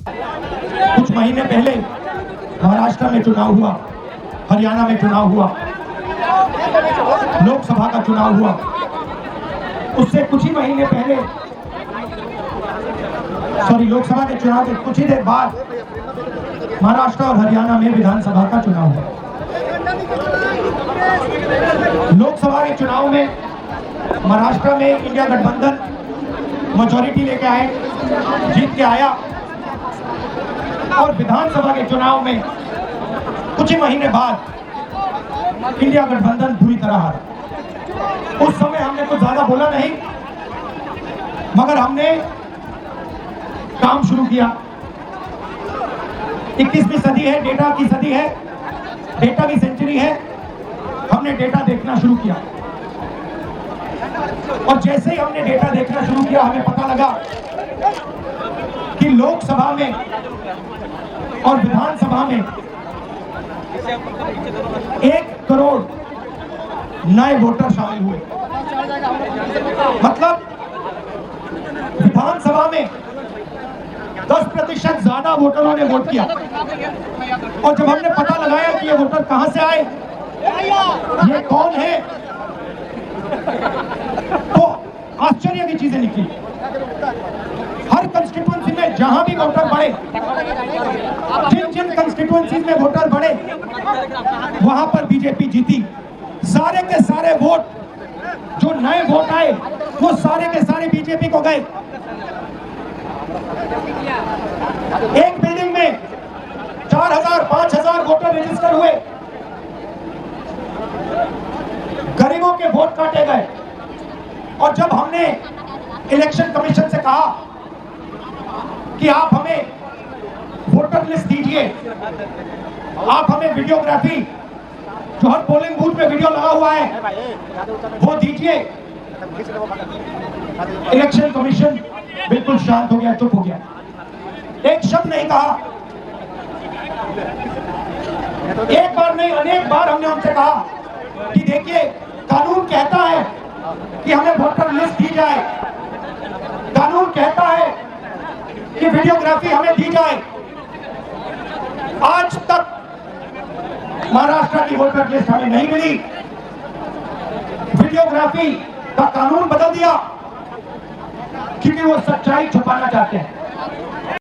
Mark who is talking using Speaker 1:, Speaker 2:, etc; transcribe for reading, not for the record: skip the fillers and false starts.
Speaker 1: कुछ महीने पहले महाराष्ट्र में चुनाव हुआ, हरियाणा में चुनाव हुआ, लोकसभा का चुनाव हुआ। उससे कुछ ही महीने पहले, लोकसभा के चुनाव के कुछ ही देर बाद महाराष्ट्र और हरियाणा में विधानसभा का चुनाव हुआ। लोकसभा के चुनाव में महाराष्ट्र में इंडिया गठबंधन मेजॉरिटी लेके आए, जीत के आया, और विधानसभा के चुनाव में कुछ ही महीने बाद इंडिया गठबंधन पूरी तरह हारा। उस समय हमने कुछ ज्यादा बोला नहीं, मगर हमने काम शुरू किया। 21वीं सदी है, डेटा की सदी है, डेटा की सेंचुरी है। हमने डेटा देखना शुरू किया, और जैसे ही हमने डेटा देखना शुरू किया, हमें पता लगा कि लोकसभा में और विधानसभा में 1 करोड़ नए वोटर शामिल हुए। मतलब विधानसभा में 10% ज्यादा वोटरों ने वोट किया। और जब हमने पता लगाया कि ये वोटर कहां से आए, ये कौन है, तो आश्चर्य की चीजें निकली। हर कंस्टिट्यूएंसी में जहां भी वोटर बढ़े, जिन जिन कंस्टिट्यूएंसीज में वोटर बढ़े, वहां पर बीजेपी जीती। सारे के सारे वोट जो नए वोट आए, वो सारे के सारे बीजेपी को गए। एक बिल्डिंग में 4000 5000 वोटर रजिस्टर हुए, गरीबों के वोट काटे गए। और जब हमने इलेक्शन कमीशन से कहा कि आप हमें वोटर लिस्ट दीजिए, आप हमें वीडियोग्राफी, जो हर पोलिंग बूथ में वीडियो लगा हुआ है, वो दीजिए, इलेक्शन कमीशन बिल्कुल शांत हो गया, चुप हो गया, एक शब्द नहीं कहा। एक बार नहीं, अनेक बार हमने उनसे कहा कि देखिए, कानून कहता है कि हमें वोटर लिस्ट दी जाए, कानून कहता है कि वीडियोग्राफी हमें दी जाए। आज तक महाराष्ट्र की वोटर लिस्ट हमें नहीं मिली। वीडियोग्राफी का कानून बदल दिया क्योंकि वो सच्चाई छुपाना चाहते हैं।